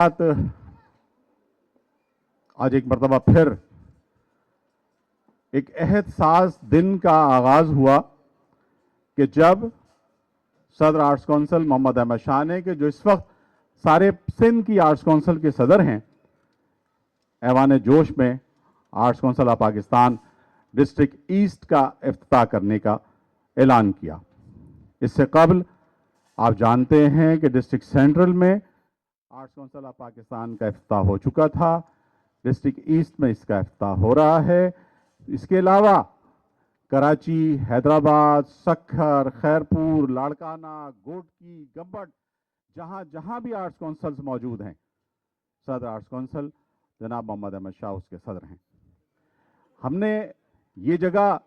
आज एक मरतबा फिर एक अहद साज दिन का आगाज हुआ कि जब सदर आर्ट्स काउंसिल मोहम्मद अहमद शाह ने, कि जो इस वक्त सारे सिंध की आर्ट्स काउंसिल के सदर हैं, ऐवान जोश में arts council of Pakistan district east का इफ्तिताह करने का ऐलान किया। इससे कबल आप जानते हैं कि डिस्ट्रिक्ट सेंट्रल में आर्ट्स काउंसिल ऑफ पाकिस्तान का इफ्तिताह हो चुका था, डिस्ट्रिक्ट ईस्ट में इसका इफ्तिताह हो रहा है। इसके अलावा कराची, हैदराबाद, सक्खर, खैरपुर, लाड़काना, गोटकी, गब्बड़, जहाँ जहाँ भी आर्ट्स काउंसिल्स मौजूद हैं, सदर आर्ट्स काउंसिल जनाब मोहम्मद अहमद शाह उसके सदर हैं। हमने ये जगह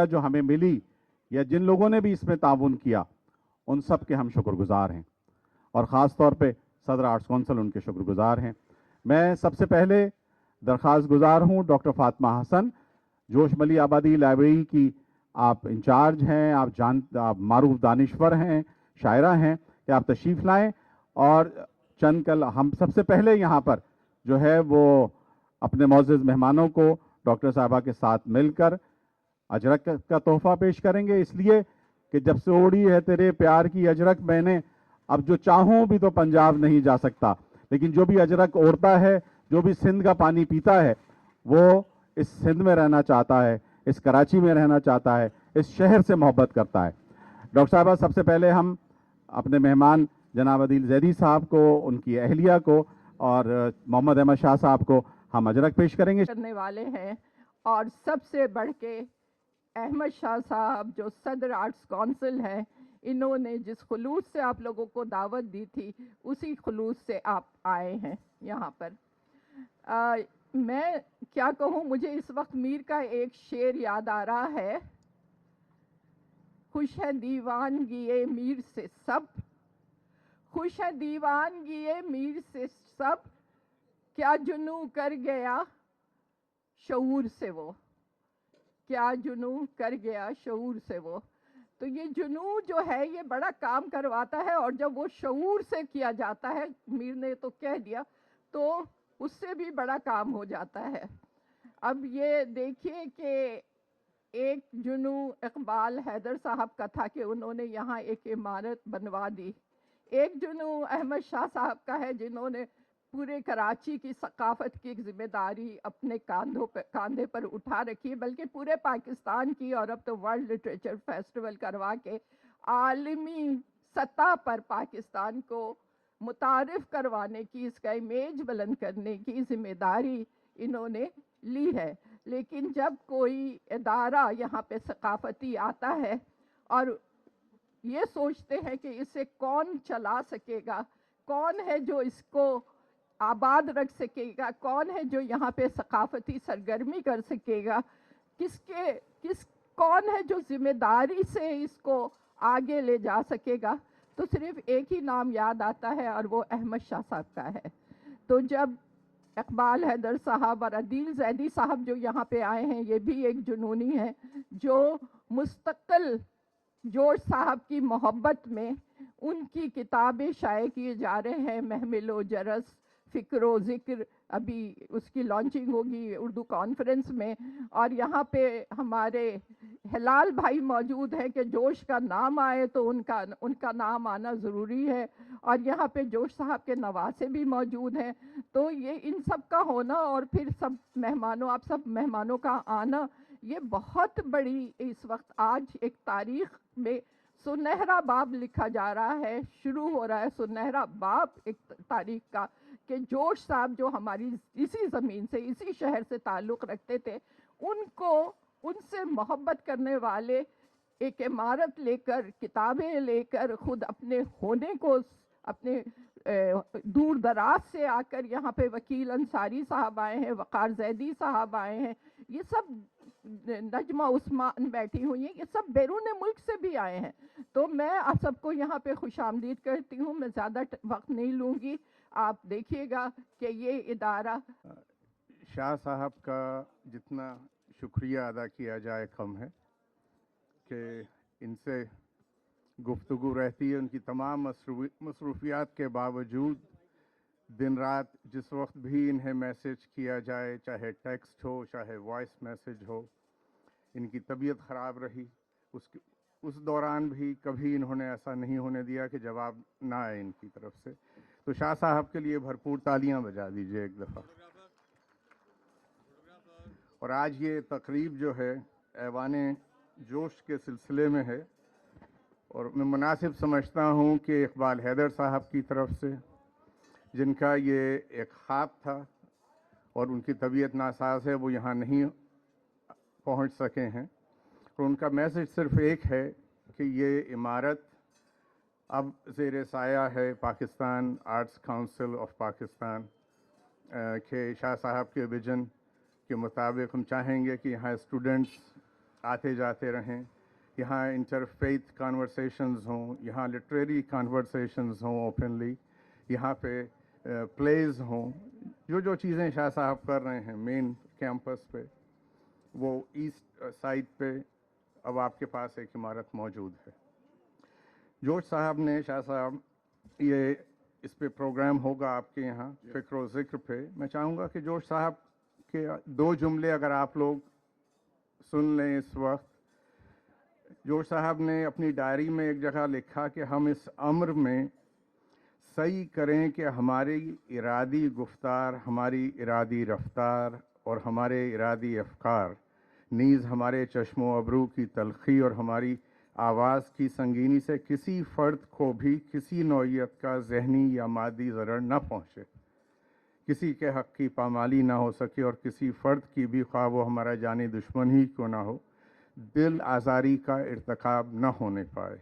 जो हमें मिली, या जिन लोगों ने भी इसमें ताउन किया, उन सब के हम शुक्रगुजार हैं, और ख़ास तौर पे सदर आर्ट्स काउंसिल उनके शुक्रगुजार हैं। मैं सबसे पहले दरख्वास्त गुजार हूँ डॉक्टर फातिमा हसन, जोश मली आबादी लाइब्रेरी की आप इंचार्ज हैं, आप मारूफ दानिश्वर हैं, शायरा हैं, कि आप तशरीफ़ लाएं और चंद कल हम सबसे पहले यहाँ पर जो है वो अपने मौजूद मेहमानों को डॉक्टर साहबा के साथ मिलकर अजरक का तोहफ़ा पेश करेंगे। इसलिए कि जब से ओढ़ी है तेरे प्यार की अजरक मैंने, अब जो चाहूँ भी तो पंजाब नहीं जा सकता, लेकिन जो भी अजरक ओढ़ता है, जो भी सिंध का पानी पीता है, वो इस सिंध में रहना चाहता है, इस कराची में रहना चाहता है, इस शहर से मोहब्बत करता है। डॉक्टर साहबा, सबसे पहले हम अपने मेहमान जनाब अदील जैदी साहब को, उनकी अहलिया को और मोहम्मद अहमद शाह साहब को हम अजरक पेश करेंगे। करने वाले हैं, और सबसे बढ़ के अहमद शाह साहब जो सदर आर्ट्स काउंसिल हैं, इन्होंने जिस खुलूस से आप लोगों को दावत दी थी, उसी खुलूस से आप आए हैं यहाँ पर। मैं क्या कहूँ, मुझे इस वक्त मीर का एक शेर याद आ रहा है, खुश है दीवानगी मीर से सब, खुश है दीवानगी मीर से सब, क्या जुनू कर गया शऊर से वो, क्या जुनू कर गया शऊर से वो। तो ये जुनू जो है ये बड़ा काम करवाता है, और जब वो शऊर से किया जाता है, मीर ने तो कह दिया, तो उससे भी बड़ा काम हो जाता है। अब ये देखिए कि एक जुनू इकबाल हैदर साहब का था कि उन्होंने यहाँ एक इमारत बनवा दी, एक जुनू अहमद शाह साहब का है जिन्होंने पूरे कराची की सकाफत की एक जिम्मेदारी अपने कांधे पर उठा रखी, बल्कि पूरे पाकिस्तान की, और अब तो वर्ल्ड लिटरेचर फेस्टिवल करवा के आलमी सतह पर पाकिस्तान को मुतारिफ करवाने की, इसका इमेज बुलंद करने की जिम्मेदारी इन्होंने ली है। लेकिन जब कोई इदारा यहाँ पे सकाफती आता है और ये सोचते हैं कि इसे कौन चला सकेगा, कौन है जो इसको आबाद रख सकेगा, कौन है जो यहाँ पे सकाफती सरगर्मी कर सकेगा, कौन है जो जिम्मेदारी से इसको आगे ले जा सकेगा, तो सिर्फ एक ही नाम याद आता है, और वो अहमद शाह साहब का है। तो जब इकबाल हैदर साहब और अदील जैदी साहब जो यहाँ पे आए हैं, ये भी एक जुनूनी है जो मुस्तकिल जोश साहब की मोहब्बत में उनकी किताबें शाये किए जा रहे हैं, महमिलो जरस, फ़िक्रो ज़िक्र, अभी उसकी लॉन्चिंग होगी उर्दू कॉन्फ्रेंस में। और यहाँ पे हमारे हिलाल भाई मौजूद हैं कि जोश का नाम आए तो उनका नाम आना ज़रूरी है, और यहाँ पे जोश साहब के नवासे भी मौजूद हैं। तो ये इन सब का होना, और फिर सब मेहमानों का आना, ये बहुत बड़ी इस वक्त आज एक तारीख में सुनहरा बाब लिखा जा रहा है, शुरू हो रहा है सुनहरा बाब एक तारीख का, कि जोश साहब जो हमारी इसी ज़मीन से, इसी शहर से ताल्लुक़ रखते थे, उनसे मोहब्बत करने वाले एक इमारत लेकर, किताबें लेकर, खुद अपने होने को, अपने दूर दराज से आकर यहाँ पे वकील अंसारी साहब आए हैं, वक़ार जैदी साहब आए हैं, ये सब नजमा उस्मान बैठी हुई हैं, ये सब बैरून मुल्क से भी आए हैं। तो मैं आप सबको यहाँ पे खुशामदीद करती हूँ, मैं ज़्यादा वक्त नहीं लूँगी, आप देखिएगा कि ये इदारा। शाह साहब का जितना शुक्रिया अदा किया जाए कम है, कि इनसे گفتگو رہتی ہے. ان کی تمام مصروفیات کے باوجود دن رات جس وقت بھی انہیں میسج کیا جائے, چاہے ٹیکسٹ ہو چاہے وائس میسج ہو, ان کی طبیعت خراب رہی. اس دوران بھی کبھی انہوں نے ایسا نہیں ہونے دیا کہ جواب نہ آئے ان کی طرف سے. تو شاہ صاحب کے لیے بھرپور تالیاں بجا دیجیے ایک دفعہ. اور آج یہ تقریب جو ہے ایوان جوش کے سلسلے میں ہے, اور میں مناسب سمجھتا ہوں کہ اقبال حیدر صاحب کی طرف سے, جن کا یہ ایک خواب تھا اور ان کی طبیعت ناساز ہے, وہ یہاں نہیں پہنچ سکے ہیں, اور ان کا میسج صرف ایک ہے کہ یہ عمارت اب زیر سایہ ہے Pakistan arts council of Pakistan کے. شاہ صاحب کے ویژن کے مطابق ہم چاہیں گے کہ یہاں اسٹوڈنٹس آتے جاتے رہیں, یہاں انٹر فیتھ کانورسیشنز ہوں, یہاں لٹریری کانورسیشنز ہوں اوپنلی, یہاں پہ پلیز ہوں. جو چیزیں شاہ صاحب کر رہے ہیں مین کیمپس پہ, وہ ایسٹ سائڈ پہ اب آپ کے پاس ایک عمارت موجود ہے. جوش صاحب نے, شاہ صاحب, یہ اس پہ پروگرام ہوگا آپ کے یہاں فکر و ذکر پہ. میں چاہوں گا کہ جوش صاحب کے 2 جملے اگر آپ لوگ سن لیں اس وقت. جوش صاحب نے اپنی ڈائری میں ایک جگہ لکھا کہ ہم اس امر میں صحیح کریں کہ ہماری ارادی گفتار, ہماری ارادی رفتار اور ہمارے ارادی افکار نیز ہمارے چشم و ابرو کی تلخی اور ہماری آواز کی سنگینی سے کسی فرد کو بھی کسی نوعیت کا ذہنی یا مادی ضرر نہ پہنچے, کسی کے حق کی پامالی نہ ہو سکے, اور کسی فرد کی بھی, خواہ وہ ہمارا جانی دشمن ہی کیوں نہ ہو, دل آزاری کا ارتکاب نہ ہونے پائے.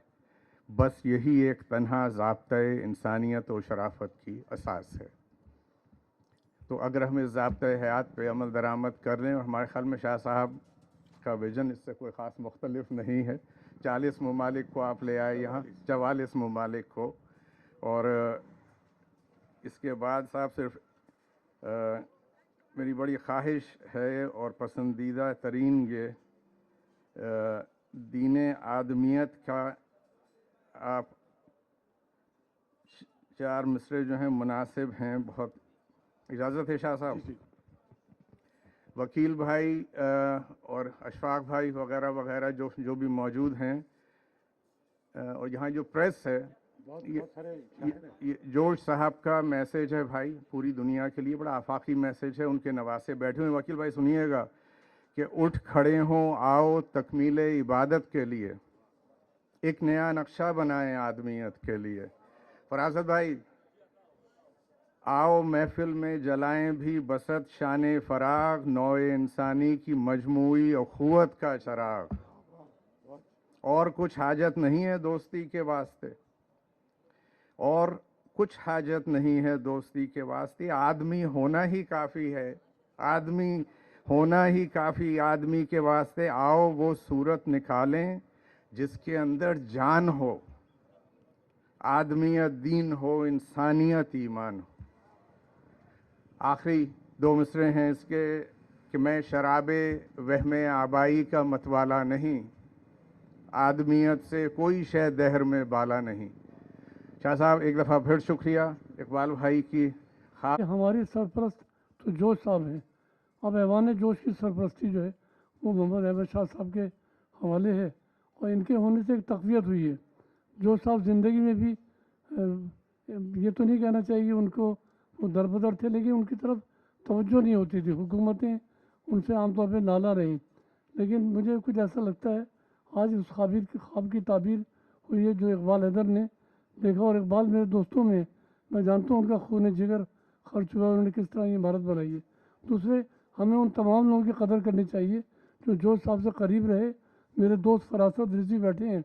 بس یہی ایک تنہا ضابطۂ انسانیت و شرافت کی اساس ہے. تو اگر ہم اس ضابطۂ حیات پہ عمل درآمد کر لیں, اور ہمارے خیال میں شاہ صاحب کا ویژن اس سے کوئی خاص مختلف نہیں ہے. 40 ممالک کو آپ لے آئے یہاں, 44 ممالک کو. اور اس کے بعد صاحب صرف میری بڑی خواہش ہے اور پسندیدہ ترین یہ دین آدمیت کا آپ 4 مصرے جو ہیں مناسب ہیں بہت. اجازت ہے شاہ صاحب؟ وکیل بھائی اور اشفاق بھائی وغیرہ وغیرہ جو بھی موجود ہیں, اور یہاں جو پریس ہے, یہ جوش صاحب کا میسج ہے بھائی پوری دنیا کے لیے, بڑا آفاقی میسج ہے. ان کے نواسے بیٹھے ہوئے. وکیل بھائی سنیے گا کہ اٹھ کھڑے ہوں آؤ تکمیل عبادت کے لیے, ایک نیا نقشہ بنائیں آدمیت کے لیے. فراست بھائی آؤ محفل میں جلائیں بھی بسط شان فراغ, نوع انسانی کی مجموعی اخوت کا چراغ. اور کچھ حاجت نہیں ہے دوستی کے واسطے, اور کچھ حاجت نہیں ہے دوستی کے واسطے. آدمی ہونا ہی کافی ہے, آدمی ہونا ہی کافی آدمی کے واسطے. آؤ وہ صورت نکالیں جس کے اندر جان ہو, آدمیت دین ہو, انسانیت ایمان ہو. آخری 2 مصرے ہیں اس کے کہ میں شراب وہم آبائی کا متوالا نہیں, آدمیت سے کوئی شے دہر میں بالا نہیں. شاہ صاحب ایک دفعہ پھر شکریہ. اقبال بھائی کی ہماری سرپرست تو جوش صاحب ہیں. اب ایوان جوش کی سرپرستی جو ہے وہ محمد احمد شاہ صاحب کے حوالے ہے, اور ان کے ہونے سے ایک تقویت ہوئی ہے. جوش صاحب زندگی میں بھی یہ تو نہیں کہنا چاہیے ان کو وہ دربدر تھے, لیکن ان کی طرف توجہ نہیں ہوتی تھی. حکومتیں ان سے عام طور پہ نالا رہیں. لیکن مجھے کچھ ایسا لگتا ہے آج اس خواب کی تعبیر ہوئی ہے جو اقبال حیدر نے دیکھا. اور اقبال میرے دوستوں میں جانتا ہوں ان کا خون جگر خرچ ہوا, انہوں نے کس طرح یہ عمارت بنائی ہے. دوسرے, ہمیں ان تمام لوگوں کی قدر کرنی چاہیے جو جوش صاحب سے قریب رہے. میرے دوست فراست رضوی بیٹھے ہیں,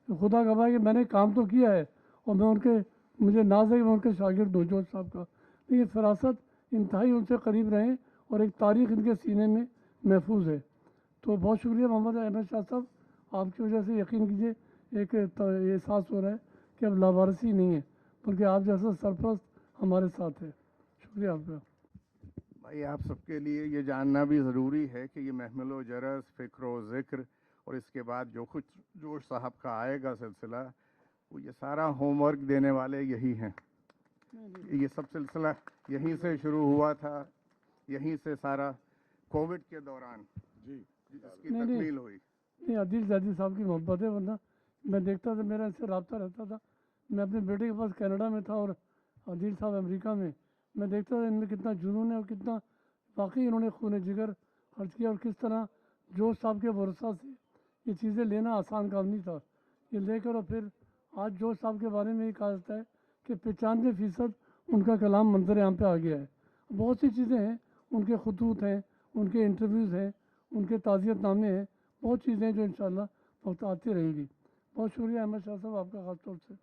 خدا گواہ کہ میں نے کام تو کیا ہے, اور مجھے ناز ہے کہ میں ان کے شاگرد ہوں جوش صاحب کا, لیکن فراست انتہائی ان سے قریب رہیں اور ایک تاریخ ان کے سینے میں محفوظ ہے. تو بہت شکریہ محمد احمد شاہ صاحب, آپ کی وجہ سے یقین کیجیے ایک احساس ہو رہا ہے کہ اب لاوارثی نہیں ہے, بلکہ آپ جیسا سرپرست ہمارے ساتھ ہے. شکریہ آپ کا. بھائی آپ سب کے لیے یہ جاننا بھی ضروری ہے کہ یہ محمل و جرس, فکر و ذکر, اور اس کے بعد جو کچھ جوش صاحب کا آئے گا سلسلہ, वो ये सारा होमवर्क देने वाले यही हैं। ये सब सिलसिला यहीं से शुरू हुआ था, यहीं से सारा कोविड के दौरान इसकी नहीं, तकमील हुई। नहीं, आदिल जादी साहब की मोहब्बत है, वरना मैं देखता था, मेरा इससे रब्ता रहता था। मैं अपने बेटे के पास कनाडा में था और आदिल साहब अमेरिका में, मैं देखता था इनमें कितना जुनून है और कितना वाकई इन्होंने खून जिगर खर्च किया, और किस तरह जोश साहब के भरोसा से ये चीज़ें लेना आसान काम नहीं था। ये लेकर और फिर आज जोश साहब के बारे में ये कहा जाता है कि 95% उनका कलाम मंजर आम पे आ गया है। बहुत सी चीज़ें हैं, उनके खतूत हैं, उनके इंटरव्यूज़ हैं, उनके ताज़ियत नामे हैं, बहुत चीज़ें हैं जो इंशाअल्लाह वक्त आती रहेंगी। बहुत शुक्रिया अहमद शाह साहब आपका ख़ास तौर से।